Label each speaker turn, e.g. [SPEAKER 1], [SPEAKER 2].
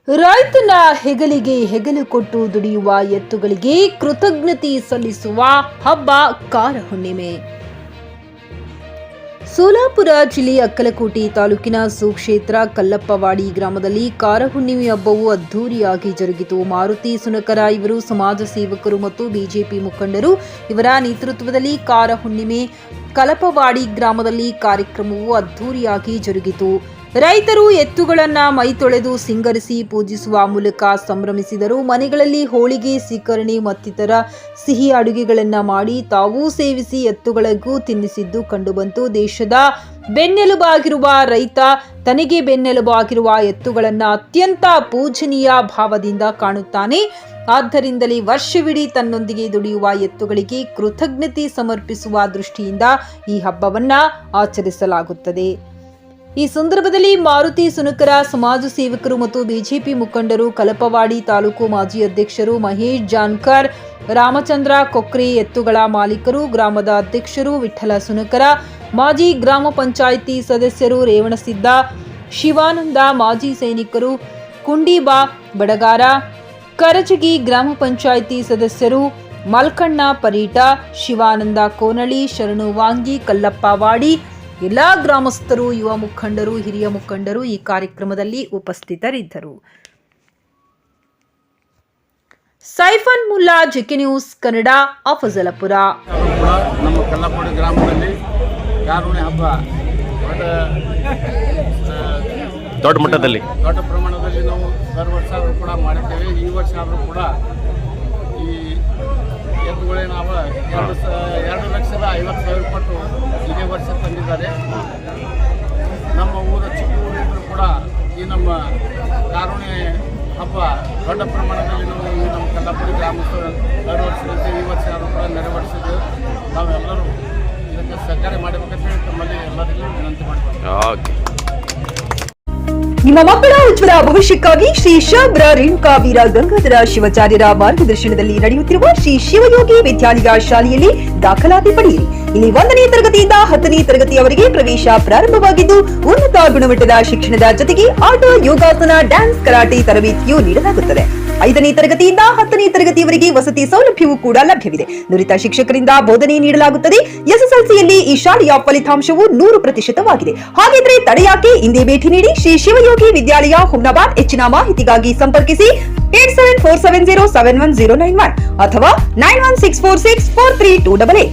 [SPEAKER 1] ರೈತನ ಹೆಗಲಿಗೆ ಹೆಗಲು ಕೊಟ್ಟು ದುಡಿಯುವ ಎತ್ತುಗಳಿಗೆ ಕೃತಜ್ಞತೆ ಸಲ್ಲಿಸುವ ಹಬ್ಬ ಕಾರ ಹುಣ್ಣಿಮೆ. ಸೋಲಾಪುರ ಜಿಲ್ಲೆಯ ಅಕ್ಕಲಕೋಟೆ ತಾಲೂಕಿನ ಸುಕ್ಷೇತ್ರ ಕಲ್ಲಪ್ಪವಾಡಿ ಗ್ರಾಮದಲ್ಲಿ ಕಾರ ಹುಣ್ಣಿಮೆ ಹಬ್ಬವು ಅದ್ದೂರಿಯಾಗಿ ಜರುಗಿತು. ಮಾರುತಿ ಸುನಕರ ಇವರು ಸಮಾಜ ಸೇವಕರು ಮತ್ತು ಬಿಜೆಪಿ ಮುಖಂಡರು ಇವರ ನೇತೃತ್ವದಲ್ಲಿ ಕಾರ ಹುಣ್ಣಿಮೆ ಕಲಪವಾಡಿ ಗ್ರಾಮದಲ್ಲಿ ಕಾರ್ಯಕ್ರಮವು ಅದ್ದೂರಿಯಾಗಿ ಜರುಗಿತು. ರೈತರು ಎತ್ತುಗಳನ್ನ ಮೈ ತೊಳೆದು ಸಿಂಗರಿಸಿ ಪೂಜಿಸುವ ಮೂಲಕ ಸಂಭ್ರಮಿಸಿದರು. ಮನೆಗಳಲ್ಲಿ ಹೋಳಿಗೆ, ಸೀಕರಣೆ ಮತ್ತಿತರ ಸಿಹಿ ಅಡುಗೆಗಳನ್ನ ಮಾಡಿ ತಾವೂ ಸೇವಿಸಿ ಎತ್ತುಗಳಿಗೂ ತಿನ್ನಿಸಿದ್ದು ಕಂಡುಬಂತು. ದೇಶದ ಬೆನ್ನೆಲುಬಾಗಿರುವ ರೈತ ತನಗೆ ಬೆನ್ನೆಲುಬಾಗಿರುವ ಎತ್ತುಗಳನ್ನ ಅತ್ಯಂತ ಪೂಜನೀಯ ಭಾವದಿಂದ ಕಾಣುತ್ತಾನೆ. ಆದ್ದರಿಂದಲೇ ವರ್ಷವಿಡೀ ತನ್ನೊಂದಿಗೆ ದುಡಿಯುವ ಎತ್ತುಗಳಿಗೆ ಕೃತಜ್ಞತೆ ಸಮರ್ಪಿಸುವ ದೃಷ್ಟಿಯಿಂದ ಈ ಹಬ್ಬವನ್ನ ಆಚರಿಸಲಾಗುತ್ತದೆ. ಈ ಸಂದರ್ಭದಲ್ಲಿ ಮಾರುತಿ ಸುನಕರ ಸಮಾಜ ಸೇವಕರು ಮತ್ತು ಬಿಜೆಪಿ ಮುಖಂಡರು, ಕಲಪವಾಡಿ ತಾಲೂಕು ಮಾಜಿ ಅಧ್ಯಕ್ಷರು ಮಹೇಶ್ ಜಾನ್ಕರ್, ರಾಮಚಂದ್ರ ಕೊಕ್ರೆ, ಎತ್ತುಗಳ ಮಾಲೀಕರು, ಗ್ರಾಮದ ಅಧ್ಯಕ್ಷರು ವಿಠಲ ಸುನಕರ, ಮಾಜಿ ಗ್ರಾಮ ಪಂಚಾಯಿತಿ ಸದಸ್ಯರು ರೇವಣಸಿದ್ದ, ಶಿವಾನಂದ, ಮಾಜಿ ಸೈನಿಕರು ಕುಂಡಿಬಾ ಬಡಗಾರ, ಕರಜಗಿ ಗ್ರಾಮ ಪಂಚಾಯಿತಿ ಸದಸ್ಯರು ಮಲ್ಕಣ್ಣ ಪರೀಟ, ಶಿವಾನಂದ ಕೋನಳಿ, ಶರಣು ವಾಂಗಿ, ಕಲ್ಲಪ್ಪವಾಡಿ, ಎಲ್ಲಾ ಗ್ರಾಮಸ್ಥರು, ಯುವ ಮುಖಂಡರು, ಹಿರಿಯ ಮುಖಂಡರು ಈ ಕಾರ್ಯಕ್ರಮದಲ್ಲಿ ಉಪಸ್ಥಿತರಿದ್ದರು. Siphon Mulla, JK news Kannada, Afzalpur.
[SPEAKER 2] ನಮ್ಮ ಕಲ್ಲಪ್ಪವಾಡಿ ಗ್ರಾಮದಲ್ಲಿ ಕಾರುಣಿ ಹಬ್ಬ ದೊಡ್ಡ ಪ್ರಮಾಣದಲ್ಲಿ ನಾವು ವರ್ಷ ಕೂಡ ಮಾಡಿದ್ದೇವೆ. ಈ ವರ್ಷ ಆದರೂ ಕೂಡ ಈ ಎತ್ತುಗಳೇ ನಾವು 2,50,000 ಕೊಟ್ಟು ಇದೇ ವರ್ಷ ತಂದಿದ್ದಾರೆ. ನಮ್ಮ ಊರ ಚಿಕ್ಕ ಊರಿದ್ರು ಕೂಡ ಈ ನಮ್ಮ ಕಾರುಣಿ ಹಬ್ಬ ದೊಡ್ಡ ಪ್ರಮಾಣದಲ್ಲಿ ನಾವು ಈ ನಮ್ಮ ಕಲ್ಲಪ್ಪವಾಡಿ ಗ್ರಾಮಸ್ಥರು ವರ್ಷದಂತೆ ಈ ವರ್ಷ ಆದರೂ ಕೂಡ ನೆರವೇರಿಸಿದ್ದು ನಾವೆಲ್ಲರೂ ಇದಕ್ಕೆ ಸಹಕಾರ ಮಾಡಬೇಕಂತ ತಮ್ಮಲ್ಲಿ ಎಲ್ಲರಿಗೂ ವಿನಂತಿ ಮಾಡ್ತೀವಿ.
[SPEAKER 1] ನಿಮ್ಮ ಮಕ್ಕಳ ಉಜ್ವಲ ಭವಿಷ್ಯಕ್ಕಾಗಿ ಶ್ರೀ ಶಾಬ್ರ ರೇಣುಕಾ ವೀರ ಗಂಗಾಧರ ಶಿವಾಚಾರ್ಯರ ಮಾರ್ಗದರ್ಶನದಲ್ಲಿ ನಡೆಯುತ್ತಿರುವ ಶ್ರೀ ಶಿವಯೋಗಿ ವಿದ್ಯಾಲಯ ಶಾಲೆಯಲ್ಲಿ ದಾಖಲಾತಿ ಪಡೆಯಿರಿ. ಇಲ್ಲಿ 1ನೇ ತರಗತಿಯಿಂದ 10ನೇ ತರಗತಿಯವರೆಗೆ ಪ್ರವೇಶ ಪ್ರಾರಂಭವಾಗಿದ್ದು ಉನ್ನತ ಗುಣಮಟ್ಟದ ಶಿಕ್ಷಣದ ಜೊತೆಗೆ ಆಟ, ಯೋಗಾಸನ, ಡ್ಯಾನ್ಸ್, ಕರಾಟೆ ತರಬೇತಿಯೂ ನೀಡಲಾಗುತ್ತದೆ. 5ನೇ ತರಗತಿಯಿಂದ 10ನೇ ತರಗತಿಯವರೆಗೆ ವಸತಿ ಸೌಲಭ್ಯವೂ ಕೂಡ ಲಭ್ಯವಿದೆ. ನುರಿತ ಶಿಕ್ಷಕರಿಂದ ಬೋಧನೆ ನೀಡಲಾಗುತ್ತದೆ. ಎಸ್ಎಸ್ಎಲ್ಸಿಯಲ್ಲಿ ಈ ಶಾಲೆಯ ಫಲಿತಾಂಶವು 100%ವಾಗಿದೆ. ಹಾಗಿದ್ರೆ ತಡೆಯಾಕೆ, ಹಿಂದೆ ಭೇಟಿ ನೀಡಿ ಶ್ರೀ ಶಿವಯೋಗಿ ವಿದ್ಯಾಲಯ, ಹುಮ್ನಾಬಾದ್. ಹೆಚ್ಚಿನ ಮಾಹಿತಿಗಾಗಿ ಸಂಪರ್ಕಿಸಿ 8747071091 ಅಥವಾ 9164643288.